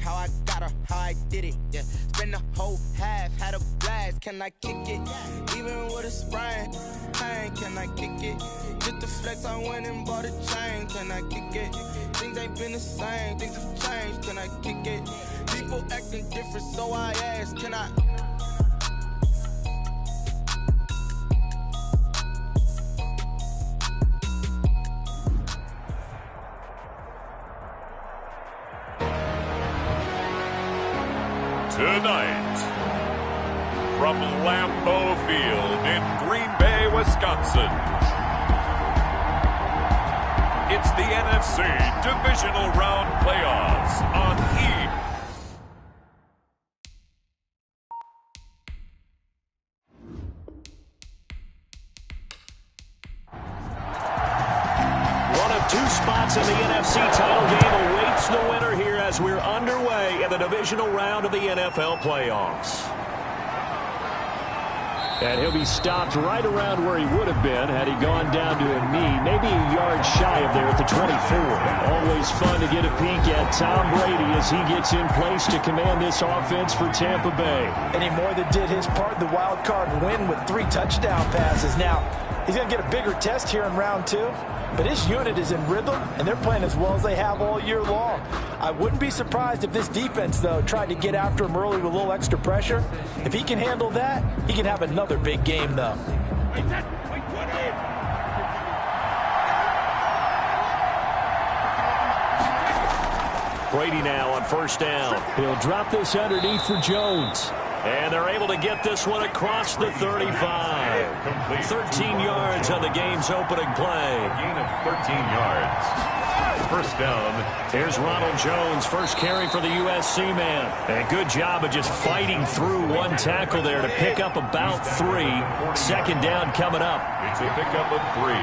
how I got her, how I did it, yeah. Spend the whole half, had a blast, can I kick it? Even with a sprain, pain, can I kick it? Just the flex, I went and bought a chain, can I kick it? Things ain't been the same, things have changed, can I kick it? People acting different, so I ask, can I? Tonight, from Lambeau Field in Green Bay, Wisconsin, it's the NFC Divisional Round Playoffs on E! One of two spots in the NFC title game awaits the winner here as we're underway in the divisional round of the NFL playoffs. And he'll be stopped right around where he would have been had he gone down to a knee, maybe a yard shy of there at the 24. Always fun to get a peek at Tom Brady as he gets in place to command this offense for Tampa Bay. And he more than did his part in the wild card win with 3 touchdown passes. Now, he's going to get a bigger test here in round 2. But his unit is in rhythm, and they're playing as well as they have all year long. I wouldn't be surprised if this defense, though, tried to get after him early with a little extra pressure. If he can handle that, he can have another big game, though. Brady now on first down. He'll drop this underneath for Jones. And they're able to get this one across the 35. 13 yards on the game's opening play. Gain of 13 yards. First down. Here's Ronald Jones, first carry for the USC man. And good job of just fighting through one tackle there to pick up about 3. Second down coming up. It's a pickup of 3.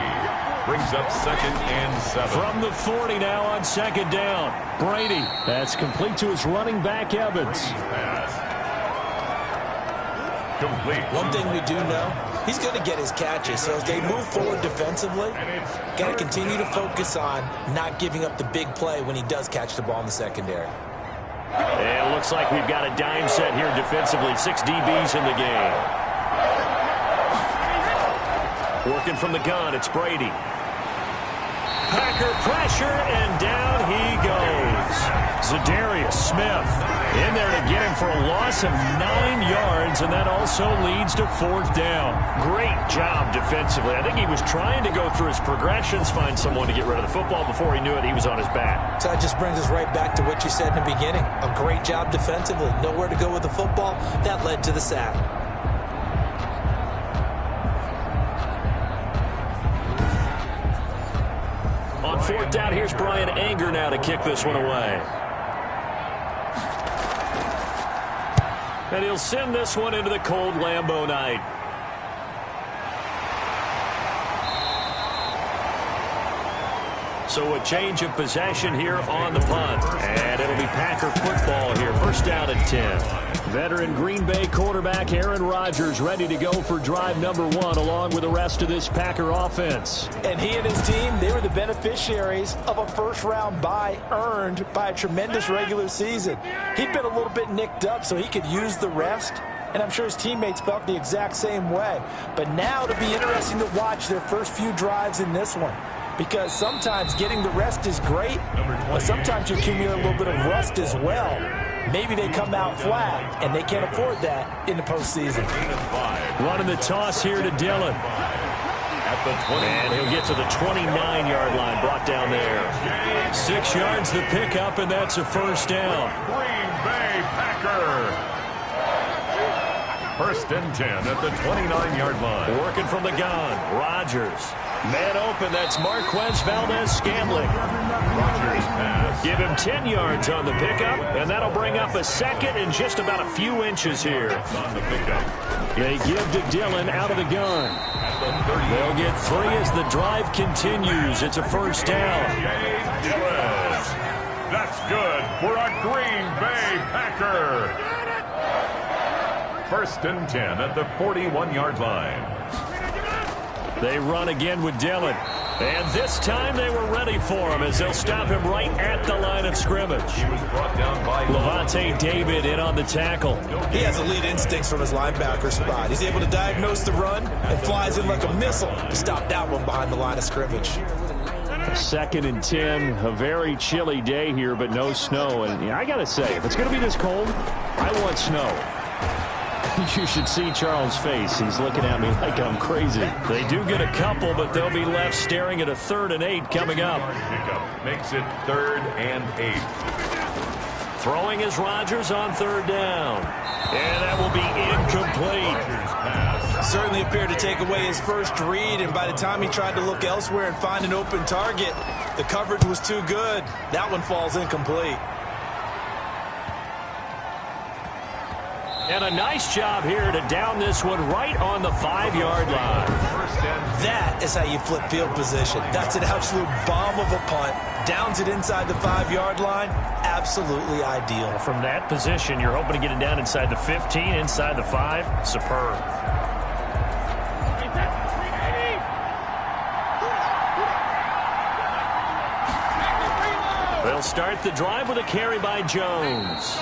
Brings up 2nd and 7. From the 40 now on second down. Brady. That's complete to his running back, Evans. Complete. One thing we do know, he's going to get his catches. So as they move forward defensively, got to continue to focus on not giving up the big play when he does catch the ball in the secondary. And it looks like we've got a dime set here defensively. 6 DBs in the game. Working from the gun, it's Brady. Packer pressure, and down he goes. Za'Darius Smith in there to get him for a loss of 9 yards, and that also leads to 4th down. Great job defensively. I think he was trying to go through his progressions, find someone to get rid of the football. Before he knew it, he was on his back. So that just brings us right back to what you said in the beginning. A great job defensively. Nowhere to go with the football. That led to the sack. On 4th down, here's Brian Anger now to kick this one away. And he'll send this one into the cold Lambeau night. So a change of possession here on the punt. And it'll be Packer football here. First down at 10. Veteran Green Bay quarterback Aaron Rodgers ready to go for drive number 1 along with the rest of this Packer offense. And he and his team, they were the beneficiaries of a first-round bye earned by a tremendous regular season. He'd been a little bit nicked up so he could use the rest, and I'm sure his teammates felt the exact same way. But now it'll be interesting to watch their first few drives in this one, because sometimes getting the rest is great, but sometimes you accumulate a little bit of rust as well. Maybe they come out flat, and they can't afford that in the postseason. Running the toss here to Dillon. At the 20. And he'll get to the 29-yard line, brought down there. 6 yards the pickup, and that's a first down. Green Bay Packer. First and 10 at the 29-yard line. Working from the gun, Rodgers. Man open, that's Marquez Valdez-Scantling. Rodgers pass. Give him 10 yards on the pickup, and that'll bring up a second in just about a few inches here. On the pickup. They give to Dillon out of the gun. They'll get 3 as the drive continues. It's a first down. That's good for a Green Bay Packer. First and 10 at the 41-yard line. They run again with Dillon. And this time they were ready for him as they'll stop him right at the line of scrimmage. He was brought down by Lavonte David in on the tackle. He has elite instincts from his linebacker spot. He's able to diagnose the run and flies in like a missile to stop that one behind the line of scrimmage. 2nd and 10, a very chilly day here, but no snow. And yeah, I got to say, if it's going to be this cold, I want snow. You should see Charles' face. He's looking at me like I'm crazy. They do get a couple, but they'll be left staring at a 3rd and 8 coming up. Pickup makes it 3rd and 8. Throwing is Rodgers on 3rd down. And that will be incomplete. Certainly appeared to take away his first read, and by the time he tried to look elsewhere and find an open target, the coverage was too good. That one falls incomplete. And a nice job here to down this one right on the 5-yard line. That is how you flip field position. That's an absolute bomb of a punt. Downs it inside the 5-yard line. Absolutely ideal. From that position, you're hoping to get it down inside the 15, inside the 5. Superb. They'll start the drive with a carry by Jones.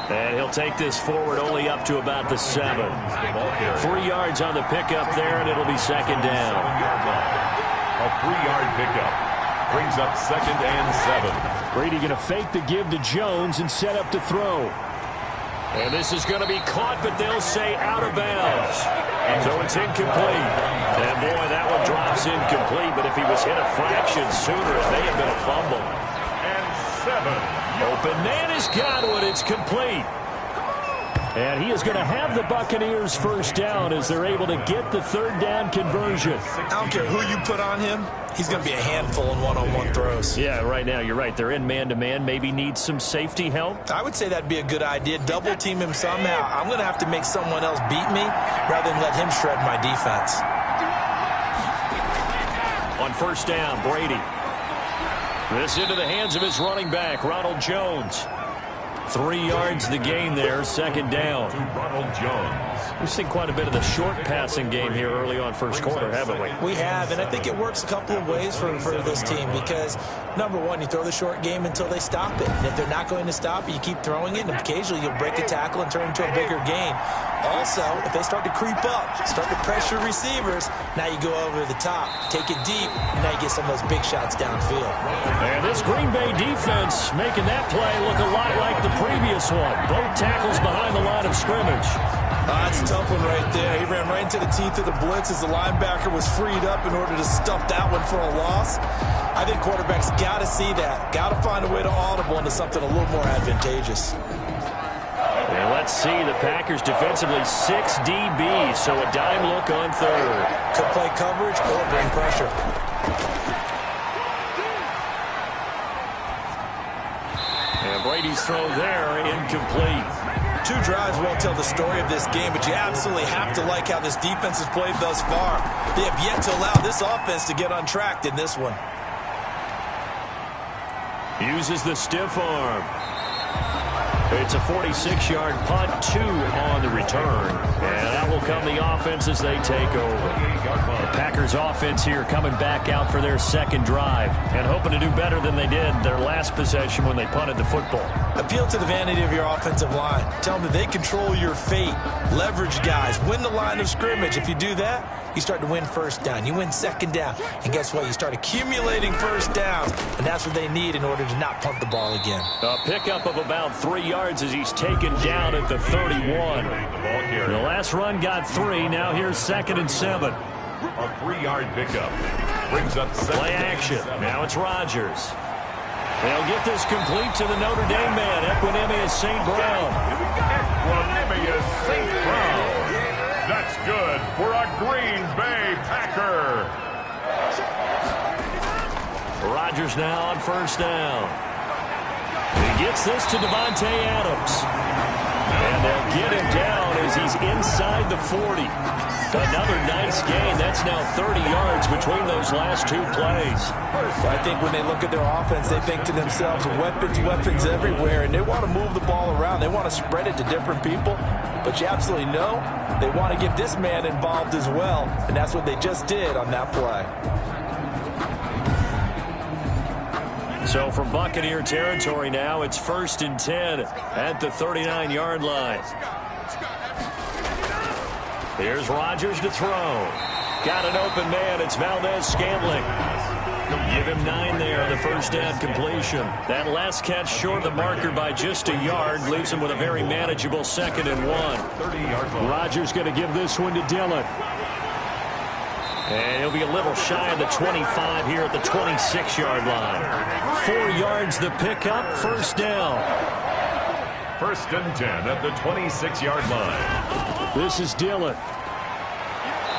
And he'll take this forward only up to about the 7. 3 yards on the pickup there, and it'll be 2nd down. A 3-yard pickup brings up 2nd and 7. Brady going to fake the give to Jones and set up to throw. And this is going to be caught, but they'll say out of bounds. So it's incomplete. And boy, that one drops incomplete, but if he was hit a fraction sooner, it may have been a fumble. And 7. Open man has got it. It's complete. And he is going to have the Buccaneers first down as they're able to get the 3rd down conversion. I don't care who you put on him. He's going to be a handful in one-on-one throws. Yeah, right now, you're right. They're in man-to-man. Maybe need some safety help. I would say that'd be a good idea. Double team him somehow. I'm going to have to make someone else beat me rather than let him shred my defense. On 1st down, Brady. This into the hands of his running back, Ronald Jones. 3 yards the gain there, 2nd down. To Ronald Jones. We've seen quite a bit of the short passing game here early on first quarter, haven't we? We have, and I think it works a couple of ways for this team because, number one, you throw the short game until they stop it. And if they're not going to stop it, you keep throwing it, and occasionally you'll break a tackle and turn into a bigger gain. Also, if they start to creep up, start to pressure receivers, now you go over the top, take it deep, and now you get some of those big shots downfield. And this Green Bay defense making that play look a lot like the previous one. Both tackles behind the line of scrimmage. That's a tough one right there. He ran right into the teeth of the blitz as the linebacker was freed up in order to stuff that one for a loss. I think quarterbacks got to see that. Got to find a way to audible into something a little more advantageous. And let's see, the Packers defensively 6 DBs, so a dime look on 3rd. Could play coverage or bring pressure. And Brady's throw there, incomplete. 2 drives won't tell the story of this game, but you absolutely have to like how this defense has played thus far. They have yet to allow this offense to get untracked in this one. Uses the stiff arm. It's a 46-yard punt, 2 on the return. And that will come the offense as they take over. The Packers offense here coming back out for their 2nd drive and hoping to do better than they did their last possession when they punted the football. Appeal to the vanity of your offensive line. Tell them that they control your fate. Leverage guys. Win the line of scrimmage. If you do that, you start to win 1st down. You win 2nd down. And guess what? You start accumulating 1st downs. And that's what they need in order to not punt the ball again. A pickup of about 3 yards as he's taken down at the 31. The last run got 3. Now here's 2nd and 7. A 3-yard pickup brings up 2nd. Play action. Now it's Rodgers. They'll get this complete to the Notre Dame man, Equanimous St. Brown. Equanimous St. Brown. That's good for a Green Bay Packer. Rodgers now on 1st down. He gets this to Davante Adams. And they'll get him down as he's inside the 40. Another nice gain. That's now 30 yards between those last 2 plays. I think when they look at their offense, they think to themselves, weapons everywhere, and they want to move the ball around. They want to spread it to different people. But you absolutely know they want to get this man involved as well, and that's what they just did on that play. So from Buccaneer territory now, it's 1st and 10 at the 39-yard line. Here's Rodgers to throw. Got an open man. It's Valdez-Scantling. Give him 9 there on the first down completion. That last catch short of the marker by just a yard leaves him with a very manageable 2nd and 1. Rodgers going to give this one to Dillon. And he'll be a little shy of the 25 here at the 26-yard line. 4 yards the pickup, first down. 1st and 10 at the 26-yard line. This is Dillon.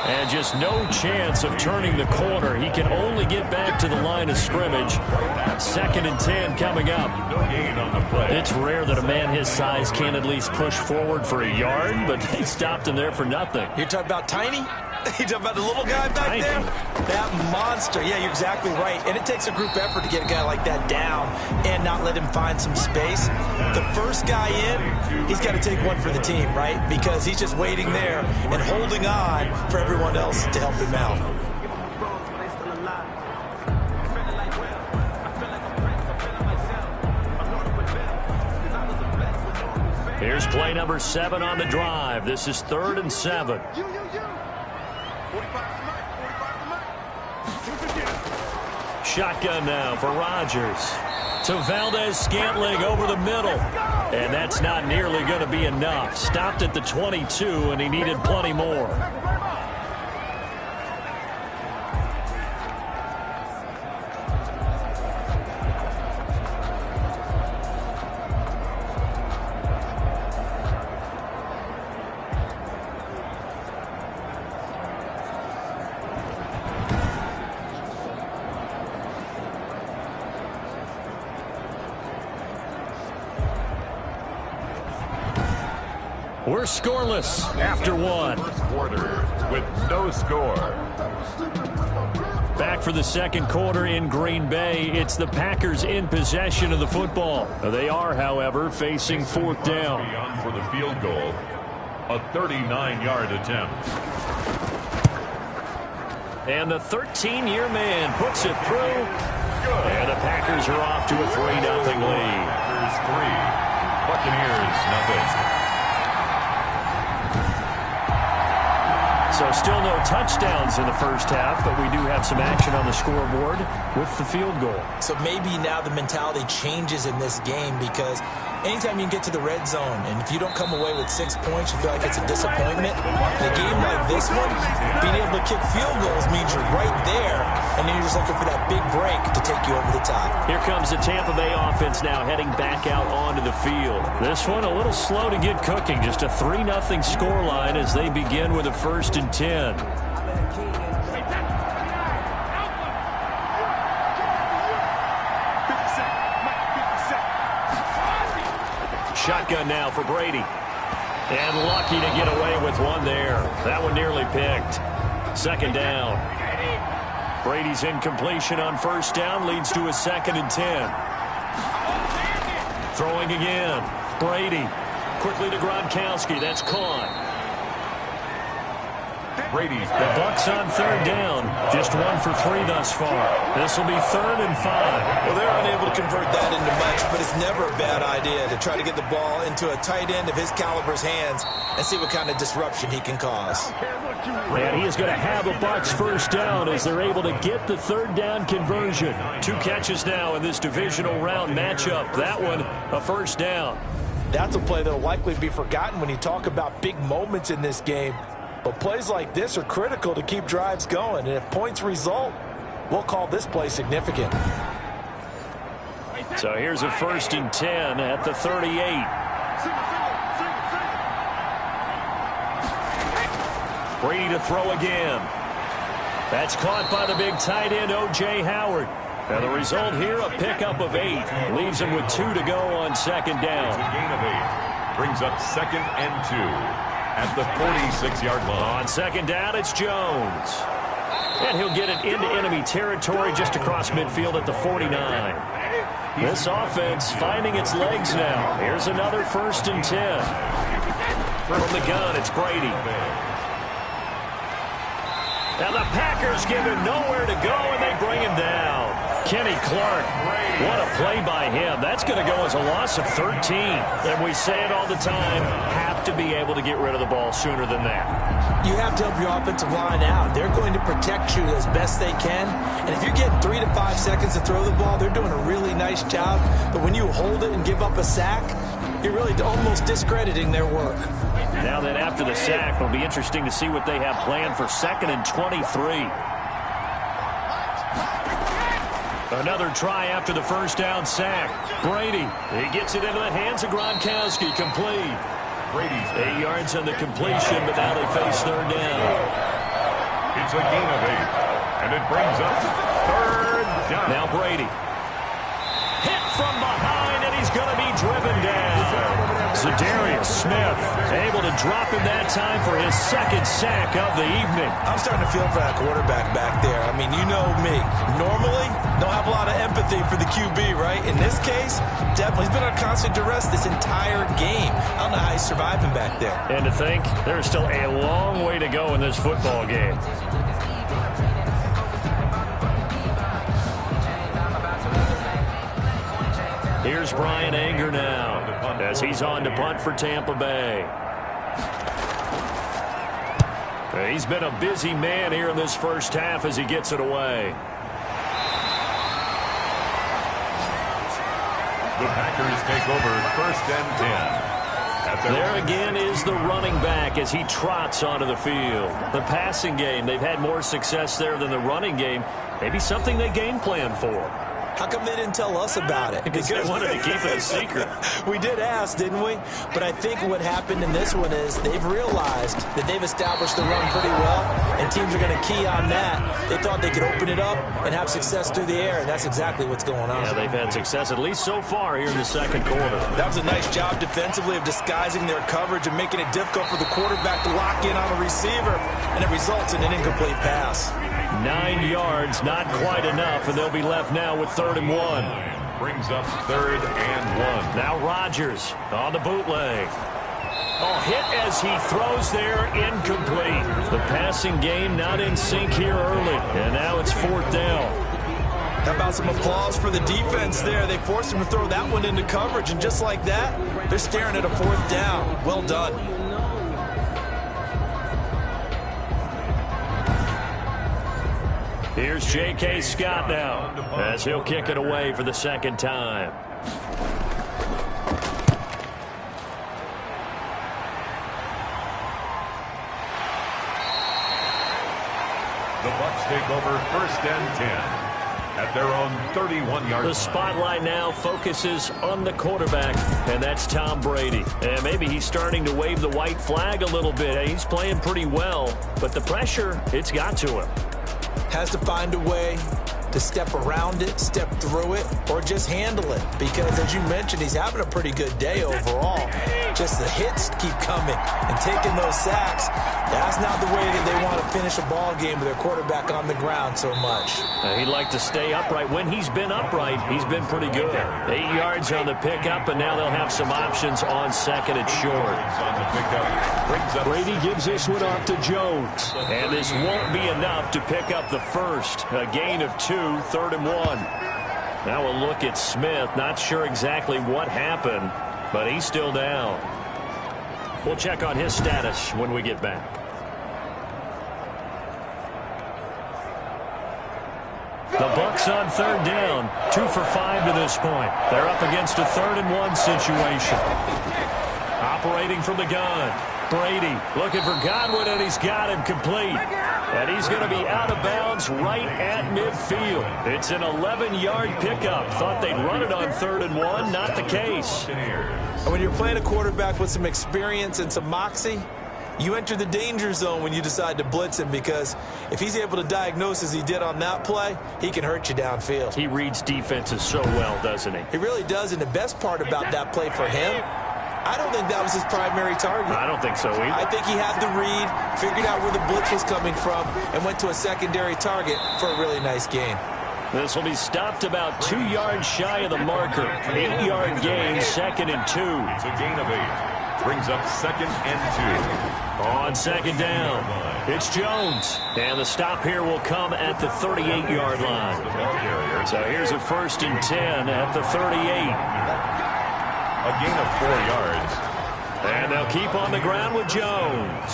And just no chance of turning the corner. He can only get back to the line of scrimmage. 2nd and 10 coming up. No gain on the play. It's rare that a man his size can at least push forward for a yard, but they stopped him there for nothing. You're talking about Tiny? You talking about the little guy back there? That monster. Yeah, you're exactly right. And it takes a group effort to get a guy like that down and not let him find some space. The first guy in, he's got to take one for the team, right? Because he's just waiting there and holding on for everyone else to help him out. Here's play number 7 on the drive. This is 3rd and 7. Shotgun now for Rodgers. To Valdez-Scantling over the middle. And that's not nearly going to be enough. Stopped at the 22, and he needed plenty more. We're scoreless after 1. First quarter with no score. Back for the 2nd quarter in Green Bay. It's the Packers in possession of the football. They are, however, facing 4th down. Beyond for the field goal. A 39-yard attempt. And the 13-year man puts it through. And the Packers are off to a 3-0 lead. Packers 3. Buccaneers 0. So still no touchdowns in the first half, but we do have some action on the scoreboard with the field goal. So maybe now the mentality changes in this game, because anytime you get to the red zone and if you don't come away with 6 points, you feel like it's a disappointment. In a game like this one, being able to kick field goals means you're right there, and then you're just looking for that big break to take you over the top. Here comes the Tampa Bay offense now heading back out onto the field. This one a little slow to get cooking. Just a 3-0 scoreline as they begin with a 1st and 10. Shotgun now for Brady. And lucky to get away with one there. That one nearly picked. 2nd down. Brady's incompletion on 1st down leads to a 2nd and 10. Throwing again. Brady. Quickly to Gronkowski. That's caught. Brady's The Bucs on 3rd down. Just 1 for 3 thus far. This will be 3rd and 5. Well, they're unable to convert that into much, but it's never a bad idea to try to get the ball into a tight end of his caliber's hands and see what kind of disruption he can cause. And he is going to have a Bucs 1st down as they're able to get the 3rd down conversion. 2 catches now in this divisional round matchup. That one, a 1st down. That's a play that will likely be forgotten when you talk about big moments in this game. But plays like this are critical to keep drives going. And if points result, we'll call this play significant. So here's a 1st and 10 at the 38. Brady to throw again. That's caught by the big tight end, O.J. Howard. And the result here, a pickup of 8. Leaves him with 2 to go on 2nd down. a gain of 8. Brings up 2nd and 2. At the 46-yard line. On 2nd down, it's Jones. And he'll get it into enemy territory just across midfield at the 49. This offense finding its legs now. Here's another 1st and 10. From the gun, it's Brady. And the Packers give him nowhere to go, and they bring him down. Kenny Clark. What a play by him. That's going to go as a loss of 13. And we say it all the time, have to be able to get rid of the ball sooner than that. You have to help your offensive line out. They're going to protect you as best they can. And if you're getting 3 to 5 seconds to throw the ball, they're doing a really nice job. But when you hold it and give up a sack, you're really almost discrediting their work. Now then, after the sack, it'll be interesting to see what they have planned for 2nd and 23. Another try after the first down sack. Brady, he gets it into the hands of Gronkowski, complete. 8 yards on the completion, but now they face 3rd down. It's a gain of 8, and it brings up 3rd down. Now Brady. Hit from behind, and he's going to be driven down. Za'Darius Smith able to drop him that time for his 2nd sack of the evening. I'm starting to feel for that quarterback back there. I mean, you know me. Normally, don't have a lot of empathy for the QB, right? In this case, definitely. He's been on constant duress this entire game. I don't know how he's surviving back there. And to think, there's still a long way to go in this football game. Here's Brian Anger now as he's on to punt for Tampa Bay. He's been a busy man here in this first half as he gets it away. The Packers take over 1st and 10. There again is the running back as he trots onto the field. The passing game, they've had more success there than the running game. Maybe something they game plan for. How come they didn't tell us about it? Because they wanted to keep it a secret. We did ask, didn't we? But I think what happened in this one is they've realized that they've established the run pretty well, and teams are going to key on that. They thought they could open it up and have success through the air, and that's exactly what's going on. Yeah, they've had success, at least so far, here in the 2nd quarter. That was a nice job defensively of disguising their coverage and making it difficult for the quarterback to lock in on a receiver, and it results in an incomplete pass. 9 yards, not quite enough, and they'll be left now with 3rd and 1. Brings up 3rd and 1. Now Rodgers on the bootleg. Oh, hit as he throws there, incomplete. The passing game not in sync here early, and now it's 4th down. How about some applause for the defense there? They forced him to throw that one into coverage, and just like that, they're staring at a 4th down. Well done. Here's J.K. Scott now as he'll kick it away for the 2nd time. The Bucs take over 1st and 10 at their own 31-yard line. The spotlight now focuses on the quarterback, and that's Tom Brady. And maybe he's starting to wave the white flag a little bit. He's playing pretty well, but the pressure, it's got to him. Has to find a way to step around it, step through it, or just handle it. Because, as you mentioned, he's having a pretty good day overall. Just the hits keep coming and taking those sacks. That's not the way that they want to finish a ball game with their quarterback on the ground so much. He'd like to stay upright. When he's been upright, he's been pretty good. 8 yards on the pickup, and now they'll have some options on 2nd and short. Brady gives this one off to Jones. And this won't be enough to pick up the first. A gain of 2, 3rd and 1. Now a look at Smith. Not sure exactly what happened, but he's still down. We'll check on his status when we get back. The Bucs on 3rd down, 2 for 5 to this point. They're up against a 3rd and 1 situation. Operating from the gun. Brady looking for Godwin, and he's got him complete. And he's going to be out of bounds right at midfield. It's an 11-yard pickup. Thought they'd run it on 3rd and 1. Not the case. And when you're playing a quarterback with some experience and some moxie, you enter the danger zone when you decide to blitz him, because if he's able to diagnose as he did on that play, he can hurt you downfield. He reads defenses so well, doesn't he? He really does, and the best part about that play for him, I don't think that was his primary target. I don't think so either. I think he had the read, figured out where the blitz was coming from, and went to a secondary target for a really nice gain. This will be stopped about 2 yards shy of the marker. 8-yard gain, 2nd and 2. It's a gain of 8. Brings up 2nd and 2. On 2nd down, it's Jones. And the stop here will come at the 38-yard line. So here's a 1st and 10 at the 38. A gain of 4 yards. And they'll keep on the ground with Jones.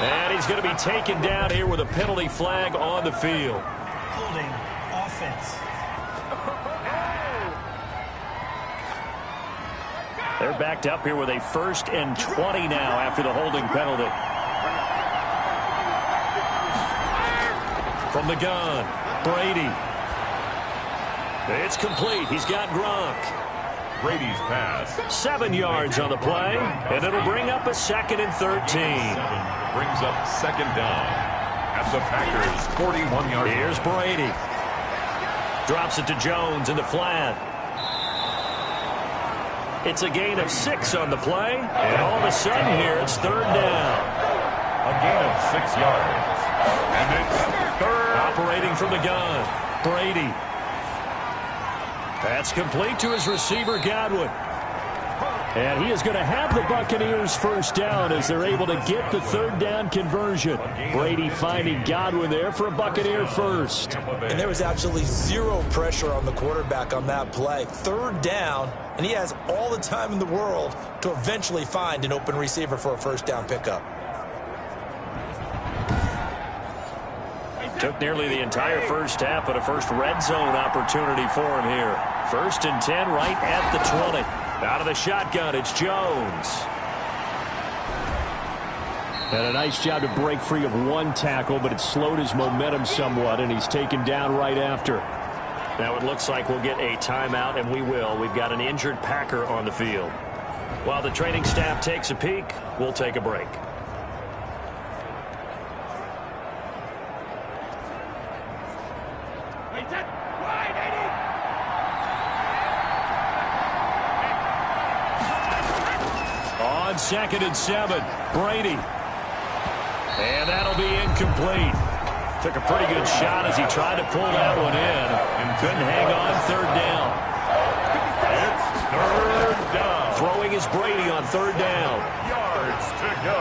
And he's going to be taken down here with a penalty flag on the field. Holding offense. They're backed up here with a 1st and 20 now after the holding penalty. From the gun, Brady. It's complete. He's got Gronk. Brady's pass. 7 yards on the play, and it'll bring up a 2nd and 13. Brings up 2nd down at the Packers' 41-yard line. Here's Brady. Drops it to Jones in the flat. It's a gain of 6 on the play, and all of a sudden here it's 3rd down. A gain of 6 yards. And it's 3rd. Operating from the gun, Brady. That's complete to his receiver, Godwin. And he is going to have the Buccaneers 1st down as they're able to get the 3rd down conversion. Brady finding Godwin there for a Buccaneer 1st. And there was absolutely zero pressure on the quarterback on that play. 3rd down, and he has all the time in the world to eventually find an open receiver for a 1st down pickup. Took nearly the entire 1st half, but a first red zone opportunity for him here. 1st and 10 right at the 20. Out of the shotgun, it's Jones. And a nice job to break free of one tackle, but it slowed his momentum somewhat, and he's taken down right after. Now it looks like we'll get a timeout, and we will. We've got an injured Packer on the field. While the training staff takes a peek, we'll take a break. On 2nd and 7, Brady. And that'll be incomplete. Took a pretty good shot as he tried to pull that one in and couldn't hang on 3rd down. It's 3rd down. Throwing is Brady on 3rd down. Yards to go.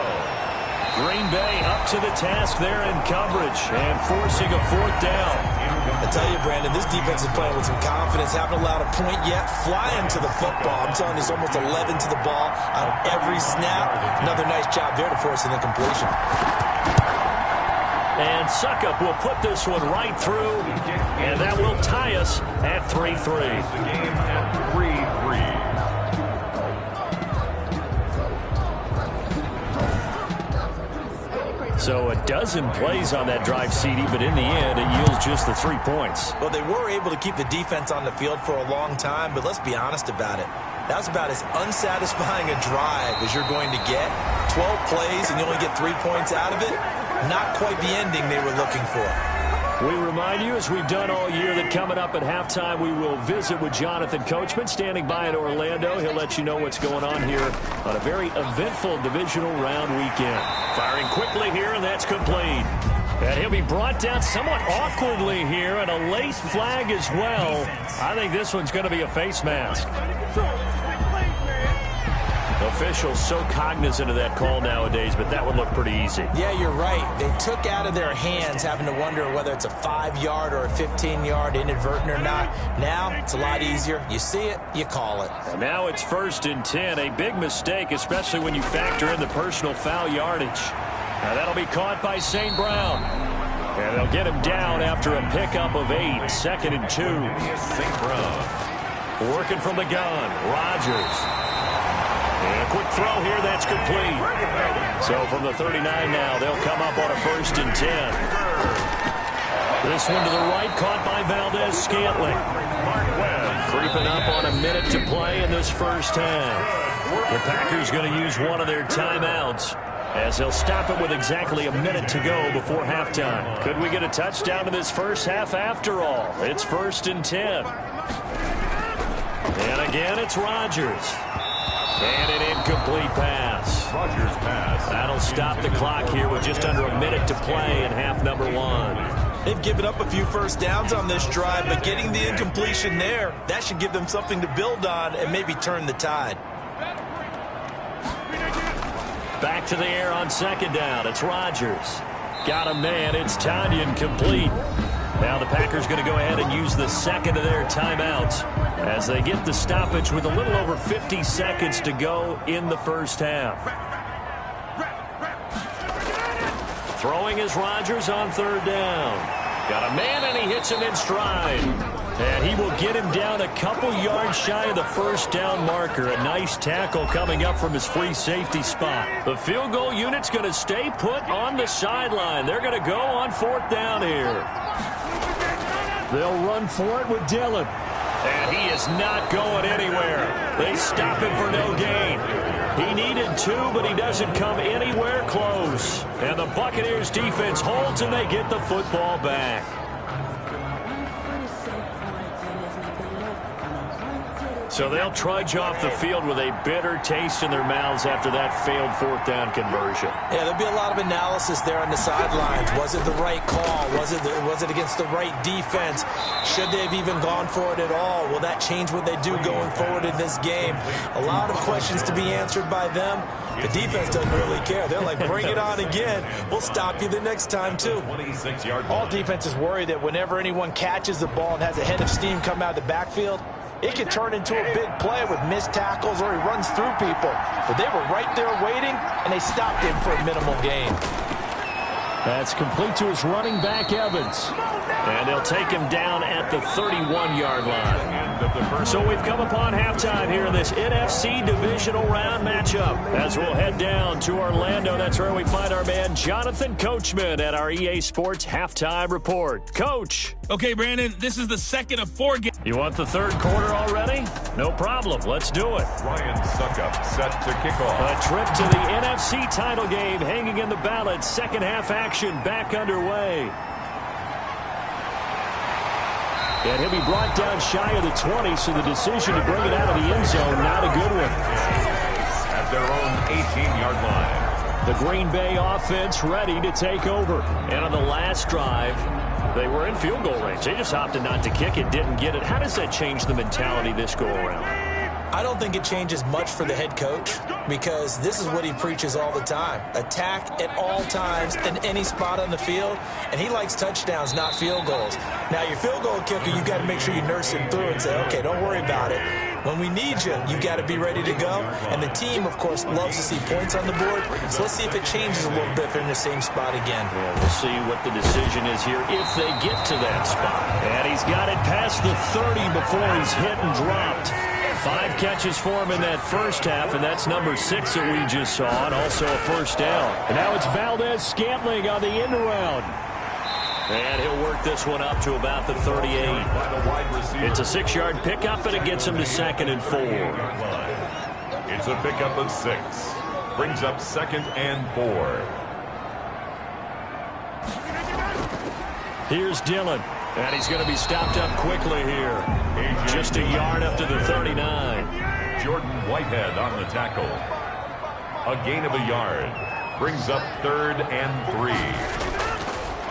Green Bay up to the task there in coverage and forcing a 4th down. I tell you, Brandon, this defense is playing with some confidence. Haven't allowed a point yet. Flying to the football. I'm telling you, it's almost 11 to the ball on every snap. Another nice job there to force an incompletion. And Suckup will put this one right through, and that will tie us at 3-3. The game at 3-3. So a dozen plays on that drive, CD, but in the end, it yields just the 3 points. Well, they were able to keep the defense on the field for a long time, but let's be honest about it. That was about as unsatisfying a drive as you're going to get. 12 plays and you only get 3 points out of it. Not quite the ending they were looking for. We remind you, as we've done all year, that coming up at halftime, we will visit with Jonathan Coachman, standing by in Orlando. He'll let you know what's going on here on a very eventful divisional round weekend. Firing quickly here, and that's complete. And he'll be brought down somewhat awkwardly here, and a late flag as well. I think this one's going to be a face mask. Officials so cognizant of that call nowadays, but that would look pretty easy. Yeah, you're right. They took out of their hands having to wonder whether it's a 5-yard or a 15-yard, inadvertent or not. Now, it's a lot easier. You see it, you call it. And now it's 1st and 10. A big mistake, especially when you factor in the personal foul yardage. Now that'll be caught by St. Brown. And they'll get him down after a pickup of 8. 2nd and 2. St. Brown. Working from the gun, Rodgers. And a quick throw here, that's complete. So from the 39 now, they'll come up on a 1st and 10. This one to the right, caught by Valdez-Scantling. Creeping up on a minute to play in this 1st half. The Packers going to use one of their timeouts, as they'll stop it with exactly a minute to go before halftime. Could we get a touchdown in this 1st half after all? It's 1st and 10. And again, it's Rodgers. And an incomplete pass. Rodgers' pass. That'll stop the clock here with just under a minute to play in half number 1. They've given up a few 1st downs on this drive, but getting the incompletion there, that should give them something to build on and maybe turn the tide. Back to the air on second down. It's Rodgers. Got a man. It's Tanyan complete. Now the Packers going to go ahead and use the second of their timeouts as they get the stoppage with a little over 50 seconds to go in the first half. Throwing is Rodgers on third down. Got a man, and he hits him in stride. And he will get him down a couple yards shy of the first down marker. A nice tackle coming up from his free safety spot. The field goal unit's going to stay put on the sideline. They're going to go on fourth down here. They'll run for it with Dillon. And he is not going anywhere. They stop him for no gain. He needed 2, but he doesn't come anywhere close. And the Buccaneers defense holds, and they get the football back. So they'll trudge off the field with a bitter taste in their mouths after that failed fourth down conversion. Yeah, there'll be a lot of analysis there on the sidelines. Was it the right call? Was it against the right defense? Should they have even gone for it at all? Will that change what they do going forward in this game? A lot of questions to be answered by them. The defense doesn't really care. They're like, bring it on again. We'll stop you the next time, too. All defenses worry that whenever anyone catches the ball and has a head of steam come out of the backfield, it could turn into a big play with missed tackles or he runs through people. But they were right there waiting, and they stopped him for a minimal gain. That's complete to his running back, Evans. And they'll take him down at the 31-yard line. So we've come upon halftime here in this NFC Divisional Round matchup. As we'll head down to Orlando, that's where we find our man Jonathan Coachman at our EA Sports Halftime Report. Coach. Okay, Brandon, this is the second of 4 games. You want the third quarter already? No problem. Let's do it. Ryan Suckup set to kick off. A trip to the NFC title game hanging in the balance. Second half action back underway. And he'll be brought down shy of the 20, so the decision to bring it out of the end zone, not a good one. At their own 18-yard line. The Green Bay offense ready to take over. And on the last drive, they were in field goal range. They just opted not to kick it, didn't get it. How does that change the mentality this go-around? I don't think it changes much for the head coach because this is what he preaches all the time. Attack at all times in any spot on the field, and he likes touchdowns, not field goals. Now, your field goal kicker, you got to make sure you nurse him through and say, okay, don't worry about it. When we need you, you got to be ready to go. And the team, of course, loves to see points on the board. So let's see if it changes a little bit if they're in the same spot again. Yeah, we'll see what the decision is here if they get to that spot. And he's got it past the 30 before he's hit and dropped. 5 catches for him in that first half, and that's number 6 that we just saw, and also a first down. And now it's Valdez-Scantling on the end around. And he'll work this one up to about the 38. It's a 6-yard pickup, and it gets him to 2nd and 4. It's a pickup of 6. Brings up 2nd and 4. Here's Dillon. And he's going to be stopped up quickly here. Just a yard up to the 39. Jordan Whitehead on the tackle. A gain of a yard. Brings up 3rd and 3.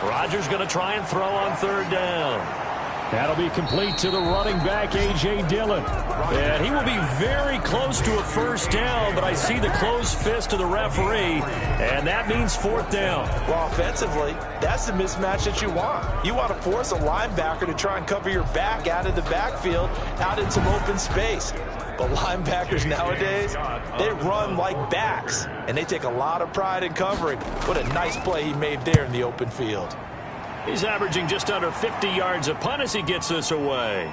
Rodgers going to try and throw on 3rd down. That'll be complete to the running back, A.J. Dillon. And he will be very close to a first down, but I see the closed fist of the referee, and that means 4th down. Well, offensively, that's the mismatch that you want. You want to force a linebacker to try and cover your back out of the backfield, out in some open space. But linebackers nowadays, they run like backs, and they take a lot of pride in covering. What a nice play he made there in the open field. He's averaging just under 50 yards a punt as he gets this away.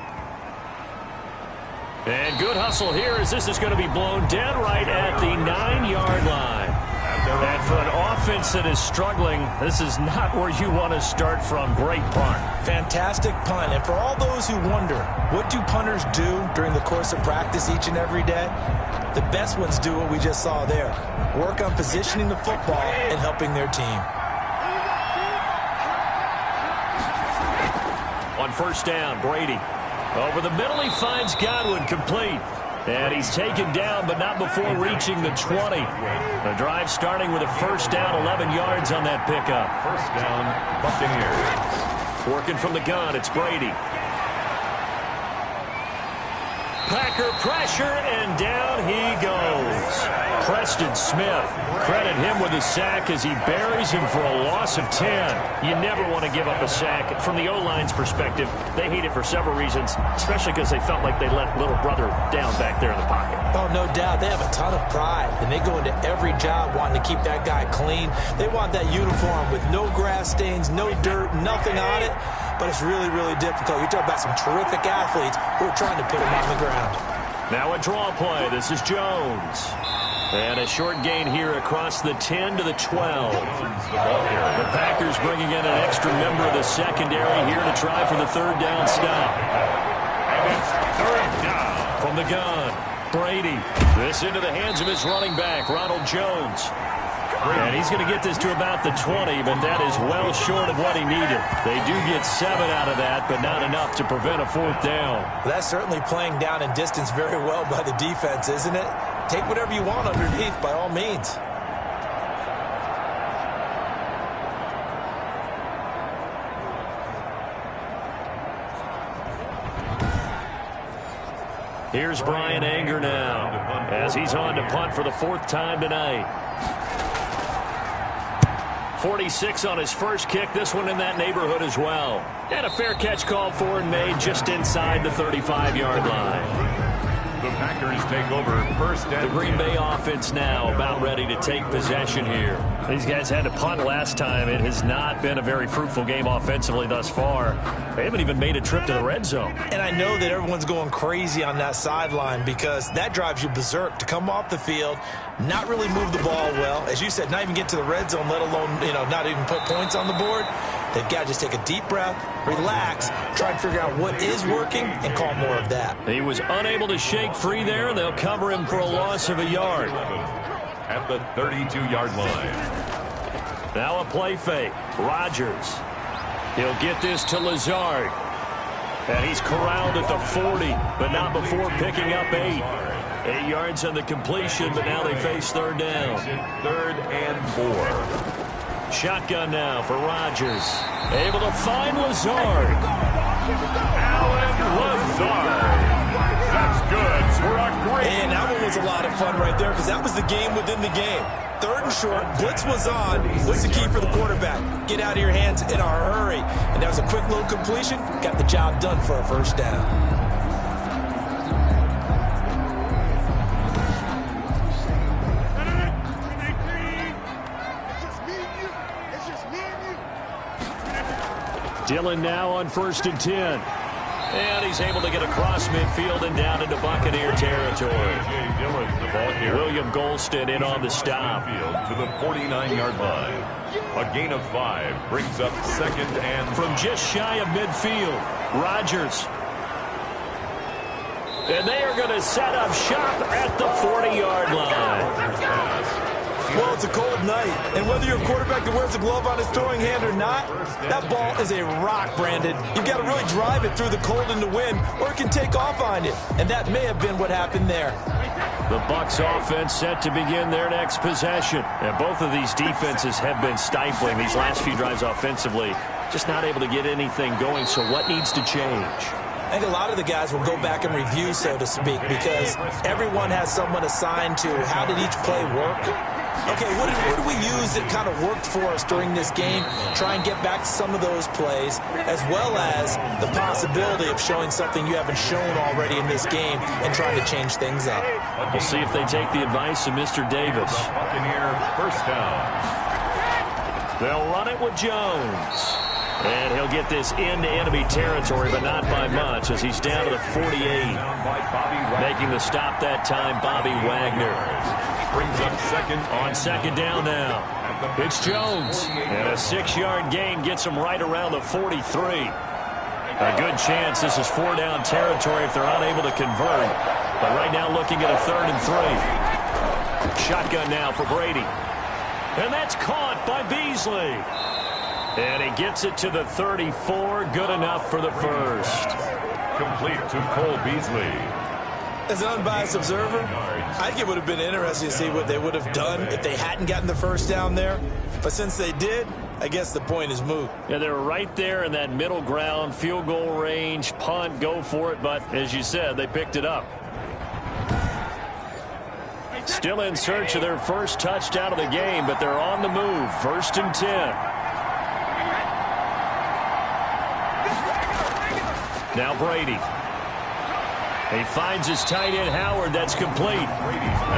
And good hustle here as this is going to be blown dead right at the 9-yard line. And for an offense that is struggling, this is not where you want to start from. Great punt. Fantastic punt. And for all those who wonder, what do punters do during the course of practice each and every day? The best ones do what we just saw there. Work on positioning the football and helping their team. On first down, Brady. Over the middle, he finds Godwin complete. And he's taken down, but not before reaching the 20. The drive starting with a first down, 11 yards on that pickup. First down, Buccaneers. Working from the gun, it's Brady. Packer pressure, and down he goes. Preston Smith. Credit him with a sack as he buries him for a loss of 10. You never want to give up a sack. From the O-line's perspective, they hate it for several reasons, especially because they felt like they let little brother down back there in the pocket. Oh, no doubt. They have a ton of pride, and they go into every job wanting to keep that guy clean. They want that uniform with no grass stains, no dirt, nothing on it. But it's really, really difficult. You're talking about some terrific athletes who are trying to put him on the ground. Now a draw play. This is Jones. And a short gain here across the 10 to the 12. The Packers bringing in an extra member of the secondary here to try for the third down stop. And it's third down. From the gun, Brady. This into the hands of his running back, Ronald Jones. And he's going to get this to about the 20, but that is well short of what he needed. They do get 7 out of that, but not enough to prevent a fourth down. That's certainly playing down in distance very well by the defense, isn't it? Take whatever you want underneath, by all means. Here's Brian Anger now, as he's on to punt for the 4th time tonight. 46 on his first kick, this one in that neighborhood as well. And a fair catch called for and made just inside the 35-yard line. The Packers take over first and The Green Bay offense now about ready to take possession here. These guys had to punt last time. It has not been a very fruitful game offensively thus far. They haven't even made a trip to the red zone. And I know that everyone's going crazy on that sideline because that drives you berserk to come off the field, not really move the ball well. As you said, not even get to the red zone, let alone, not even put points on the board. They've got to just take a deep breath, relax, try and figure out what is working, and call more of that. He was unable to shake free there. They'll cover him for a loss of a yard. at the 32-yard line. Now a play fake. Rodgers. He'll get this to Lazard. And he's corralled at the 40, but not before picking up 8. 8 yards on the completion, but now they face third down. 3rd and 4. Shotgun now for Rodgers. Able to find Lazard. Alan Lazard. That's good for a great. And that one was a lot of fun right there because that was the game within the game. 3rd and short, blitz was on. What's the key for the quarterback? Get out of your hands in a hurry. And that was a quick little completion. Got the job done for a first down. Dillon now on 1st and 10. And he's able to get across midfield and down into Buccaneer territory. Dillon, the ball here. William Golston in on the stop. To the 49-yard line. A gain of 5 brings up 2nd and from just shy of midfield. Rodgers. And they are going to set up shop at the 40-yard line. Well, it's a cold night, and whether you're a quarterback that wears a glove on his throwing hand or not, that ball is a rock, Brandon. You've got to really drive it through the cold and the wind, or it can take off on you, and that may have been what happened there. The Bucs offense set to begin their next possession, and both of these defenses have been stifling these last few drives offensively, just not able to get anything going, so what needs to change? I think a lot of the guys will go back and review, so to speak, because everyone has someone assigned to how did each play work. Okay, what did we use that kind of worked for us during this game? Try and get back to some of those plays, as well as the possibility of showing something you haven't shown already in this game and trying to change things up. We'll see if they take the advice of Mr. Davis. Buccaneer first down. They'll run it with Jones. And he'll get this into enemy territory, but not by much, as he's down to the 48. Making the stop that time, Bobby Wagner. Brings up 2nd on 2nd down now. It's Jones. And a 6-yard gain gets him right around the 43. A good chance this is 4-down territory if they're unable to convert. But right now looking at a 3rd and 3. Shotgun now for Brady. And that's caught by Beasley. And he gets it to the 34. Good enough for the first. Complete to Cole Beasley. As an unbiased observer, I think it would have been interesting to see what they would have done if they hadn't gotten the first down there. But since they did, I guess the point is moot. Yeah, they're right there in that middle ground, field goal range, punt, go for it. But as you said, they picked it up. Still in search of their first touchdown of the game, but they're on the move. 1st and 10. Now Brady. He finds his tight end Howard. That's complete.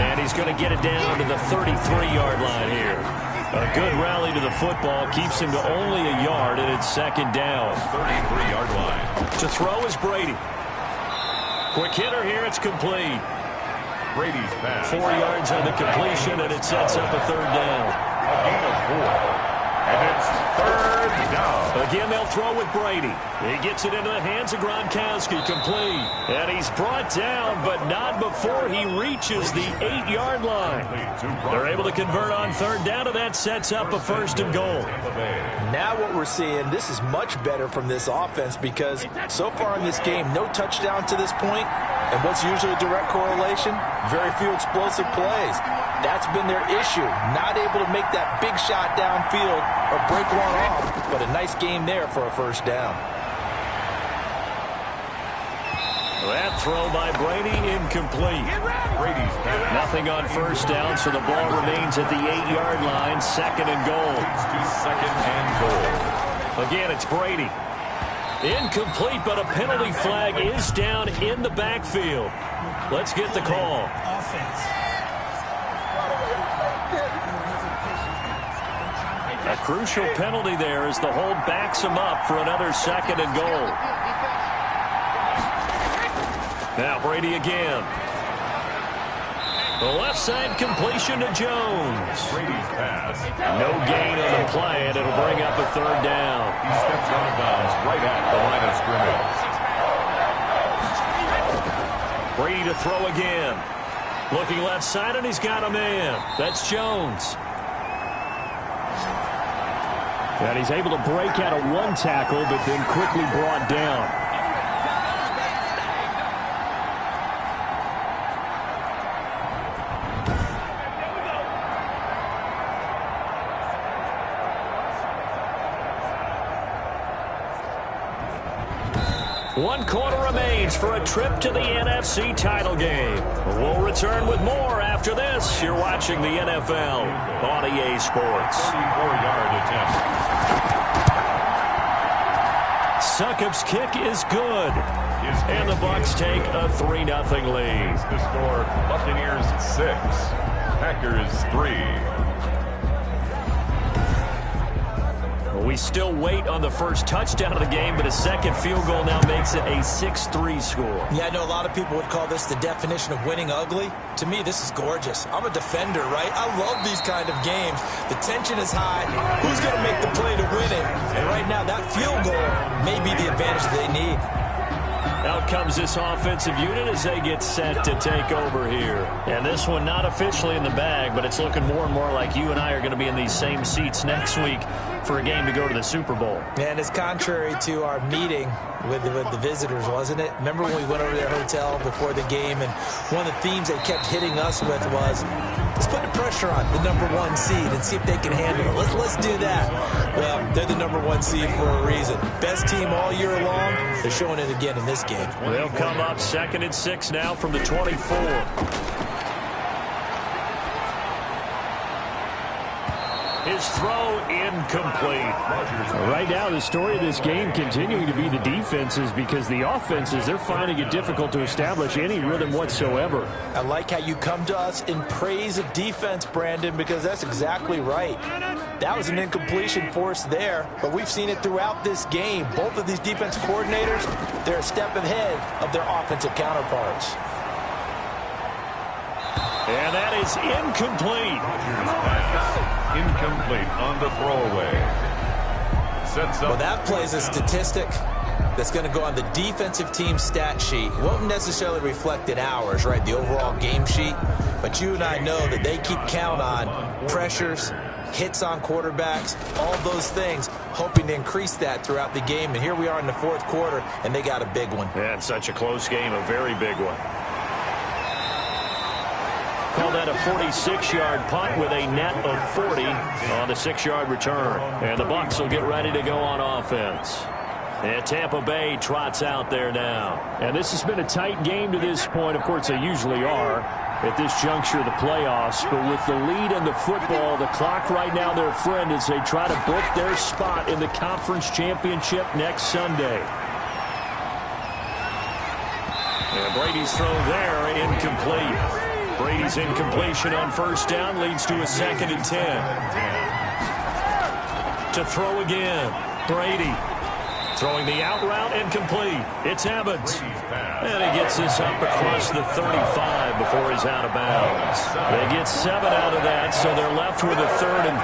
And he's going to get it down to the 33-yard line here. A good rally to the football keeps him to only a yard, and it's 2nd down. 33-yard line. To throw is Brady. Quick hitter here. It's complete. Brady's pass. 4 yards on the completion, and it sets up a 3rd down. A gain of 4. And it's 3rd down. Again, they'll throw with Brady. He gets it into the hands of Gronkowski, complete. And he's brought down, but not before he reaches the 8-yard line. They're able to convert on 3rd down, and that sets up a 1st and goal. Now what we're seeing, this is much better from this offense because so far in this game, no touchdown to this point. And what's usually a direct correlation? Very few explosive plays. That's been their issue. Not able to make that big shot downfield or break one off, but a nice game there for a 1st down. That throw by Brady incomplete. Brady's pass. Nothing on 1st down, so the ball remains at the 8-yard line. 2nd and goal. Leads to 2nd and goal. Again, it's Brady. Incomplete, but a penalty flag is down in the backfield. Let's get the call. Offense. A crucial penalty there as the hold backs him up for another 2nd and goal. Now Brady again. The left side completion to Jones. Brady's pass. No gain on the play, and it'll bring up a 3rd down. He steps out of bounds right at the line of scrimmage. Brady to throw again. Looking left side, and he's got a man. That's Jones. And he's able to break out of one tackle, but then quickly brought down. One quarter remains for a trip to the NFC title game. We'll return with more after this. You're watching the NFL on EA Sports. 34-yard attempt. Succop's kick is good. And the Bucs take a 3-0 lead. The score, Buccaneers 6, Packers 3. We still wait on the first touchdown of the game, but a second field goal now makes it a 6-3 score. Yeah, I know a lot of people would call this the definition of winning ugly. To me, this is gorgeous. I'm a defender, right? I love these kind of games. The tension is high. Who's going to make the play to win it? And right now, that field goal may be the advantage they need. Out comes this offensive unit as they get set to take over here. And this one not officially in the bag, but it's looking more and more like you and I are going to be in these same seats next week for a game to go to the Super Bowl. And it's contrary to our meeting with the visitors, wasn't it? Remember when we went over to their hotel before the game, and one of the themes they kept hitting us with was, let's put the pressure on the #1 seed and see if they can handle it. Let's do that. Well, they're the #1 seed for a reason. Best team all year long. They're showing it again in this game. They'll come up 2nd and 6 now from the 24. His throw incomplete. Right now, the story of this game continuing to be the defenses, because the offenses, they're finding it difficult to establish any rhythm whatsoever. I like how you come to us in praise of defense, Brandon, because that's exactly right. That was an incompletion forced there, but we've seen it throughout this game. Both of these defensive coordinators, they're a step ahead of their offensive counterparts. And that is incomplete. Incomplete on the throwaway. Sets up. Well, that plays a statistic that's going to go on the defensive team stat sheet. Won't necessarily reflect in ours, right, the overall game sheet. But you and I know that they keep count on pressures, hits on quarterbacks, all those things, hoping to increase that throughout the game. And here we are in the 4th quarter, and they got a big one. And such a close game, a very big one. Call that a 46-yard punt with a net of 40 on the 6-yard return. And the Bucs will get ready to go on offense. And Tampa Bay trots out there now. And this has been a tight game to this point. Of course, they usually are. at this juncture of the playoffs, but with the lead in the football, the clock right now their friend as they try to book their spot in the conference championship next Sunday. And Brady's throw there, incomplete. Brady's incompletion on first down leads to a 2nd and 10. To throw again, Brady. Throwing the out route, incomplete. It's Evans. And he gets this up across the 35 before he's out of bounds. They get 7 out of that, so they're left with a 3rd and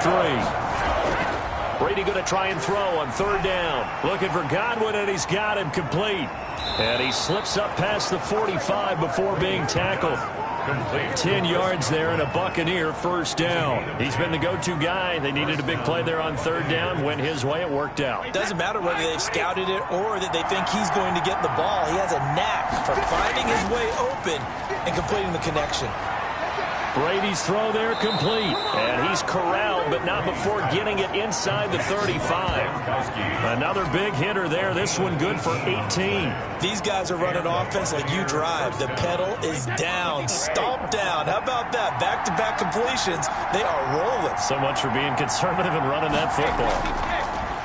3. Brady going to try and throw on 3rd down. Looking for Godwin, and he's got him complete. And he slips up past the 45 before being tackled. 10 yards there and a Buccaneer first down. He's been the go-to guy. They needed a big play there on 3rd down. Went his way. It worked out. Doesn't matter whether they've scouted it or that they think he's going to get the ball. He has a knack for finding his way open and completing the connection. Brady's throw there complete. And he's corralled, but not before getting it inside the 35. Another big hitter there. This one good for 18. These guys are running offense like you drive. The pedal is down, stomped down. How about that? Back-to-back completions. They are rolling. So much for being conservative and running that football.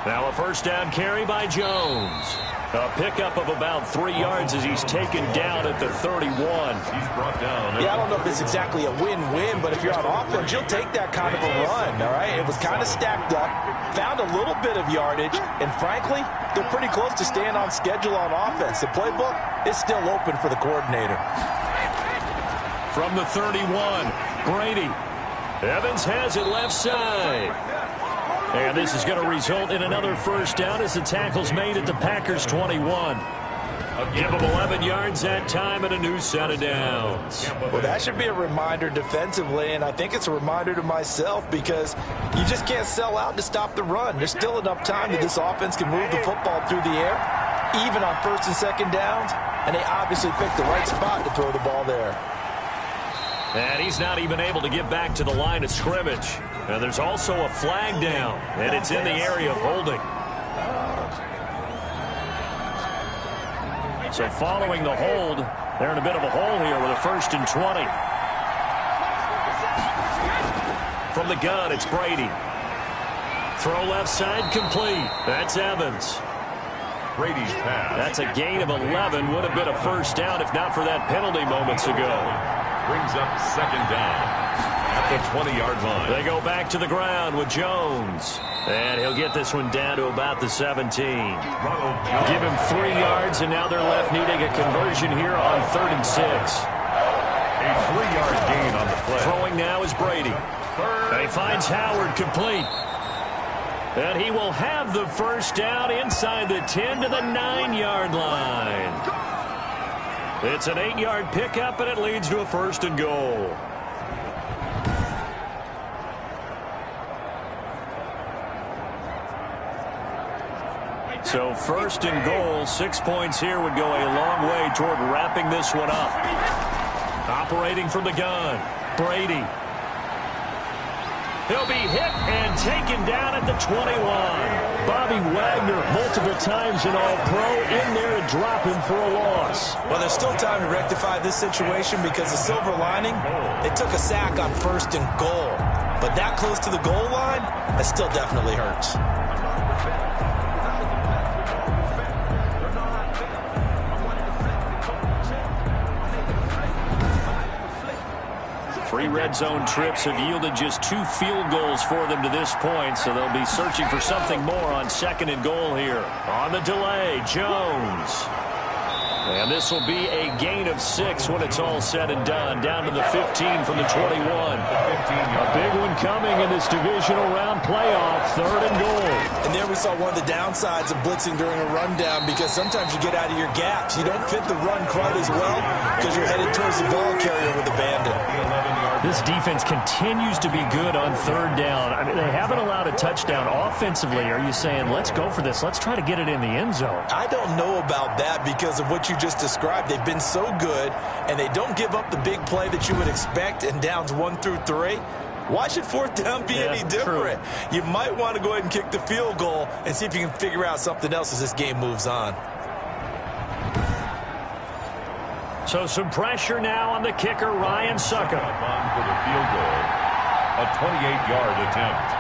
Now a first down carry by Jones. A pickup of about 3 yards as he's taken down at the 31. He's brought down. Yeah, I don't know if it's exactly a win-win, but if you're on offense, you'll take that kind of a run, all right? It was kind of stacked up, found a little bit of yardage, and frankly, they're pretty close to staying on schedule on offense. The playbook is still open for the coordinator. From the 31, Brady. Evans has it left side. And this is going to result in another first down as the tackle's made at the Packers' 21. Give them 11 yards that time and a new set of downs. Well, that should be a reminder defensively, and I think it's a reminder to myself because you just can't sell out to stop the run. There's still enough time that this offense can move the football through the air, even on 1st and 2nd downs, and they obviously picked the right spot to throw the ball there. And he's not even able to get back to the line of scrimmage. And there's also a flag down, and it's in the area of holding. So following the hold, they're in a bit of a hole here with a 1st and 20. From the gun, it's Brady. Throw left side complete. That's Evans. Brady's pass. That's a gain of 11. Would have been a first down if not for that penalty moments ago. Brings up 2nd down at the 20-yard line. They go back to the ground with Jones. And he'll get this one down to about the 17. Give him 3 yards, and now they're left needing a conversion here on 3rd and 6. A 3-yard gain on the play. Throwing now is Brady. And he finds Howard complete. And he will have the first down inside the 10 to the 9-yard line. It's an 8-yard pickup, and it leads to a 1st and goal. So 1st and goal, 6 points here would go a long way toward wrapping this one up. Operating from the gun, Brady. He'll be hit and taken down at the 21. Bobby Wagner, multiple times an All-Pro, in there to drop him for a loss. Well, there's still time to rectify this situation because the silver lining, they took a sack on 1st and goal. But that close to the goal line, that still definitely hurts. Three red zone trips have yielded just 2 field goals for them to this point, so they'll be searching for something more on 2nd and goal here. On the delay, Jones. And this will be a gain of 6 when it's all said and done, down to the 15 from the 21. A big one coming in this divisional round playoff, 3rd and goal. And there we saw one of the downsides of blitzing during a rundown because sometimes you get out of your gaps. You don't fit the run quite as well because you're headed towards the ball carrier with the bandit. This defense continues to be good on 3rd down. I mean, they haven't allowed a touchdown. Offensively, are you saying, let's go for this, let's try to get it in the end zone? I don't know about that because of what you just described. They've been so good, and they don't give up the big play that you would expect in downs 1 through 3. Why should 4th down be any different? True. You might want to go ahead and kick the field goal and see if you can figure out something else as this game moves on. So some pressure now on the kicker, Ryan Suckup. On for the field goal, a 28-yard attempt.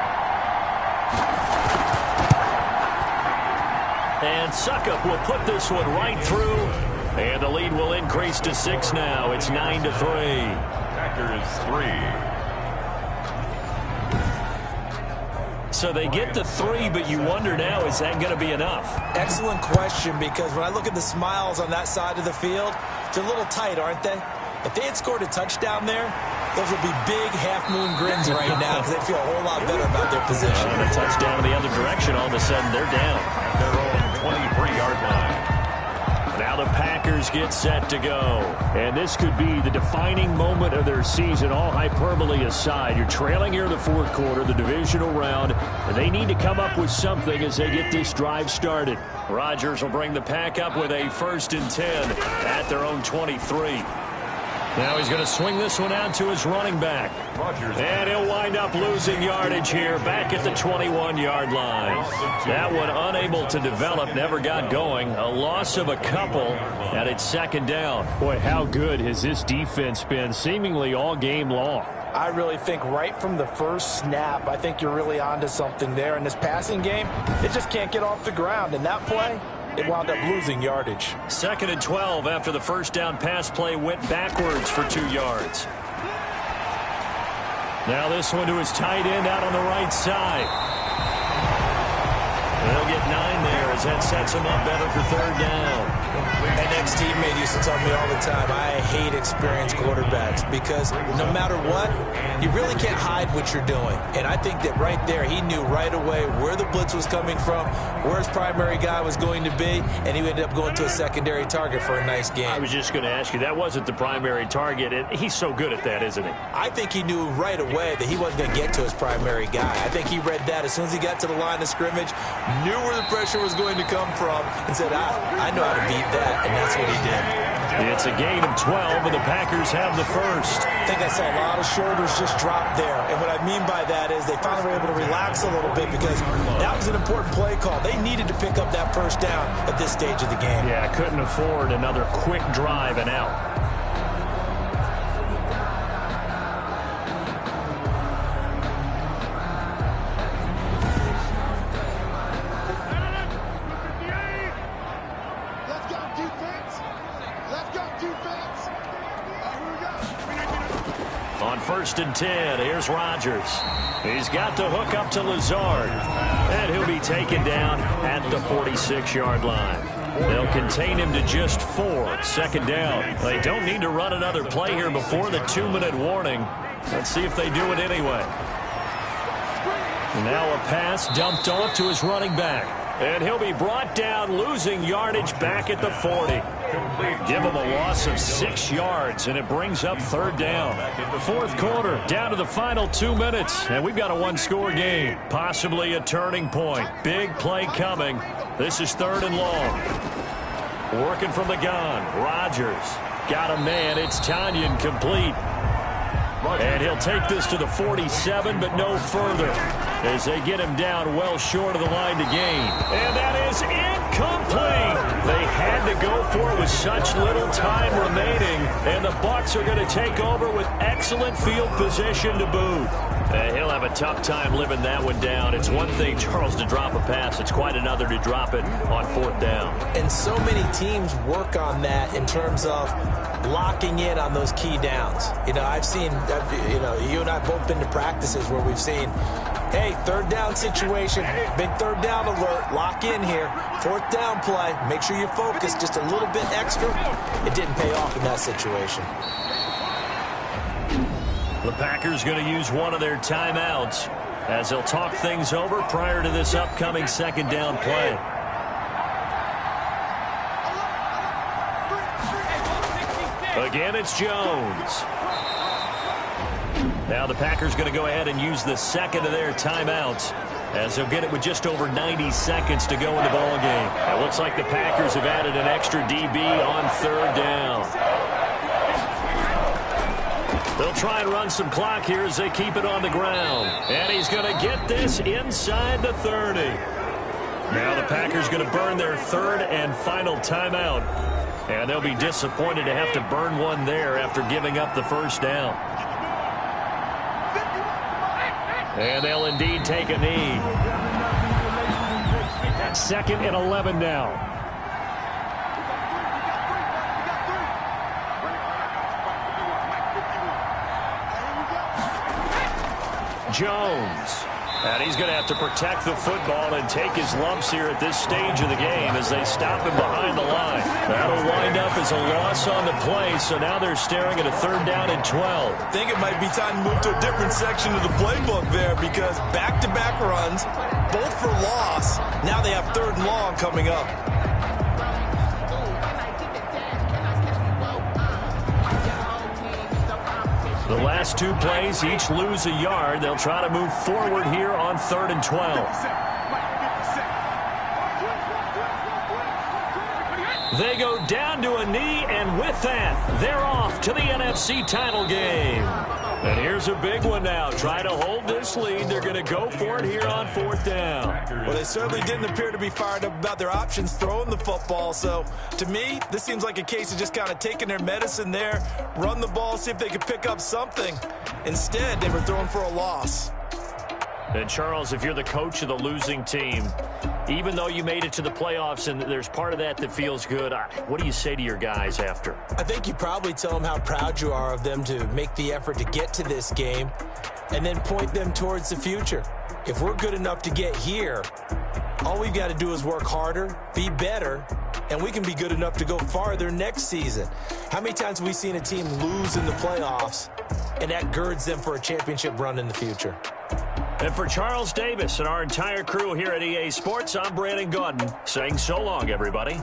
And Suckup will put this one right through. And the lead will increase to 6 now. It's 9-3. Packers 3. So they get to 3, but you wonder now, is that going to be enough? Excellent question, because when I look at the smiles on that side of the field, they're a little tight, aren't they? If they had scored a touchdown there, those would be big half-moon grins right now because they feel a whole lot better about their position. And a touchdown in the other direction, all of a sudden they're down. Their own 23-yard line. Now the Packers get set to go. And this could be the defining moment of their season, all hyperbole aside. You're trailing here in the fourth quarter, the divisional round, and they need to come up with something as they get this drive started. Rodgers will bring the pack up with a 1st and 10 at their own 23. Now he's going to swing this one out to his running back. And he'll wind up losing yardage here back at the 21-yard line. That one unable to develop, never got going. A loss of a couple, and it's 2nd down. Boy, how good has this defense been seemingly all game long? I really think right from the first snap, I think you're really onto something there. In this passing game, it just can't get off the ground. And that play, it wound up losing yardage. 2nd and 12 after the first down pass play went backwards for 2 yards. Now this one to his tight end out on the right side. They'll get 9 there as that sets him up better for 3rd down. An ex-teammate used to tell me all the time, I hate experienced quarterbacks because no matter what, you really can't hide what you're doing. And I think that right there, he knew right away where the blitz was coming from, where his primary guy was going to be, and he ended up going to a secondary target for a nice game. I was just going to ask you, that wasn't the primary target. He's so good at that, isn't he? I think he knew right away that he wasn't going to get to his primary guy. I think he read that as soon as he got to the line of scrimmage, knew where the pressure was going to come from, and said, I know how to beat that, and that's what he did. It's a gain of 12, and the Packers have the first. I think I saw a lot of shoulders just drop there. And what I mean by that is they finally were able to relax a little bit because that was an important play call. They needed to pick up that first down at this stage of the game. Yeah, couldn't afford another quick drive and out. On 1st and 10, here's Rodgers. He's got the hook up to Lazard. And he'll be taken down at the 46-yard line. They'll contain him to just 4. 2nd down. They don't need to run another play here before the 2-minute warning. Let's see if they do it anyway. Now a pass dumped off to his running back. And he'll be brought down, losing yardage back at the 40. Give him a loss of 6 yards, and it brings up 3rd down. 4th quarter, down to the final 2 minutes, and we've got a 1-score game. Possibly a turning point. Big play coming. This is 3rd and long. Working from the gun, Rodgers. Got a man, it's Tanyan complete. And he'll take this to the 47, but no further, as they get him down well short of the line to gain. And that is incomplete. They had to go for it with such little time remaining, and the Bucs are going to take over with excellent field position to boot. He'll have a tough time living that one down. It's one thing, Charles, to drop a pass. It's quite another to drop it on 4th down. And so many teams work on that in terms of locking in on those key downs. You know, I've seen, you and I both been to practices where we've seen, hey, 3rd down situation, big 3rd down alert, lock in here, 4th down play, make sure you focus just a little bit extra. It didn't pay off in that situation. The Packers going to use one of their timeouts as they'll talk things over prior to this upcoming 2nd down play. Again, it's Jones. Now the Packers going to go ahead and use the 2nd of their timeouts as they'll get it with just over 90 seconds to go in the ballgame. It looks like the Packers have added an extra DB on 3rd down. They'll try and run some clock here as they keep it on the ground. And he's going to get this inside the 30. Now the Packers going to burn their 3rd and final timeout And they'll be disappointed to have to burn one there after giving up the first down. And they'll indeed take a knee. 2nd and 11 now. Jones. And he's going to have to protect the football and take his lumps here at this stage of the game as they stop him behind the line. That'll wind up as a loss on the play, so now they're staring at a 3rd down and 12. I think it might be time to move to a different section of the playbook there because back-to-back runs, both for loss. Now they have 3rd and long coming up. The last 2 plays each lose a yard. They'll try to move forward here on 3rd and 12. They go down to a knee, and with that, they're off to the NFC title game. And here's a big one now. Try to hold this lead. They're going to go for it here on 4th down. Well, they certainly didn't appear to be fired up about their options throwing the football. So, to me, this seems like a case of just kind of taking their medicine there, run the ball, see if they could pick up something. Instead, they were throwing for a loss. And, Charles, if you're the coach of the losing team, even though you made it to the playoffs and there's part of that that feels good, what do you say to your guys after? I think you probably tell them how proud you are of them to make the effort to get to this game and then point them towards the future. If we're good enough to get here, all we've got to do is work harder, be better, and we can be good enough to go farther next season. How many times have we seen a team lose in the playoffs, and that girds them for a championship run in the future? And for Charles Davis and our entire crew here at EA Sports, I'm Brandon Gaudin saying so long, everybody.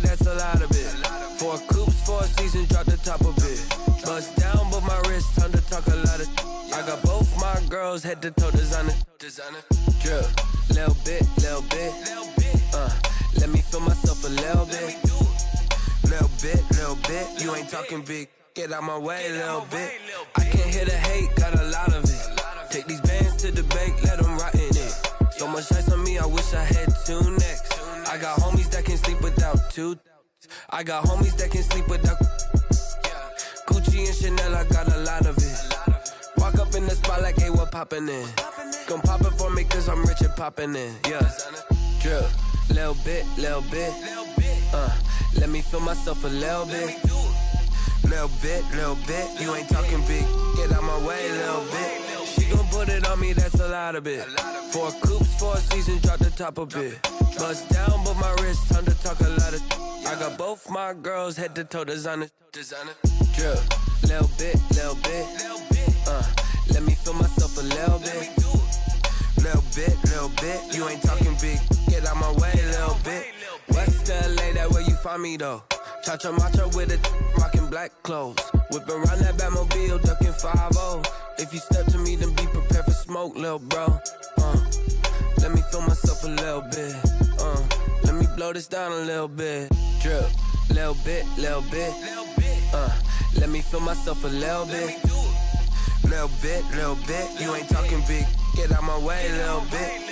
That's a lot of it. 4 coops, 4 seasons, drop the top of it. Bust down, but my wrist, time to talk a lot of. I got both my girls head to toe designer. Drip, little bit. Let me feel myself a little bit. Little bit. You ain't talking big. Get out my way, little bit. I can't hear the hate, got a lot of it. Take these bands to the bank, let them rot in it. So much ice on me, I wish I had 2 necks. I got homies that can sleep without two. I got homies that can sleep without. Gucci and Chanel, I got a lot of it. Walk up in the spot like, hey, what poppin' in? Gon' pop it for me cause I'm rich and poppin' in. Yeah, drip, little bit. Let me feel myself a little bit. Little bit, you ain't talking big. Get out my way, little bit. She gon' put it on me, that's a lot of it. 4 coops, 4 seasons, drop the top a bit. Bust down, but my wrist, time to talk a lot of. I got both my girls, head to toe designer. Drip, little bit. Let me feel myself a little bit. Little bit, you ain't talking big. Get out my way, little bit. West LA, that where you find me though. Cha-cha matcha with it, rockin' black clothes. Whip around that Batmobile, ducking 5-0. If you step to me, then be prepared for smoke, lil' bro. Let me feel myself a little bit. Let me blow this down a little bit. Drip, little bit. Let me feel myself a little bit. Little bit. You ain't talking big. Get out my way, little bit.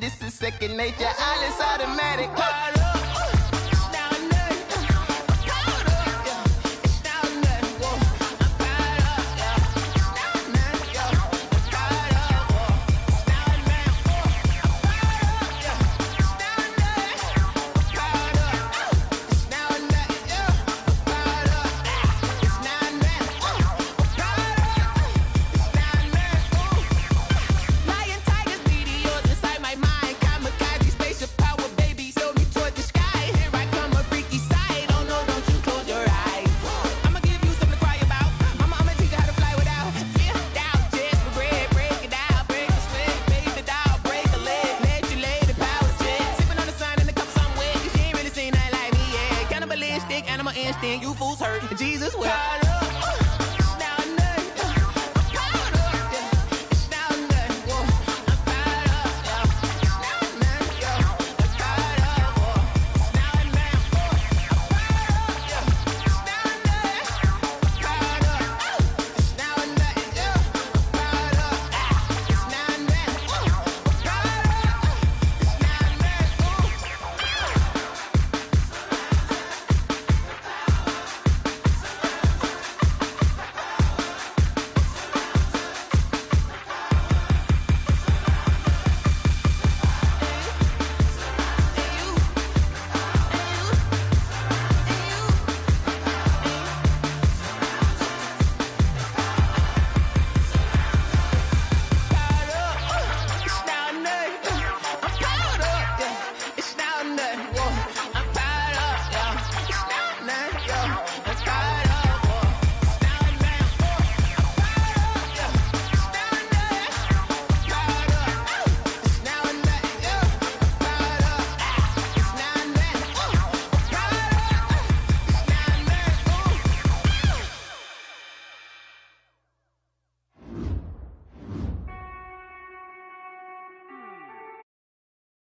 This is second nature, all is automatic.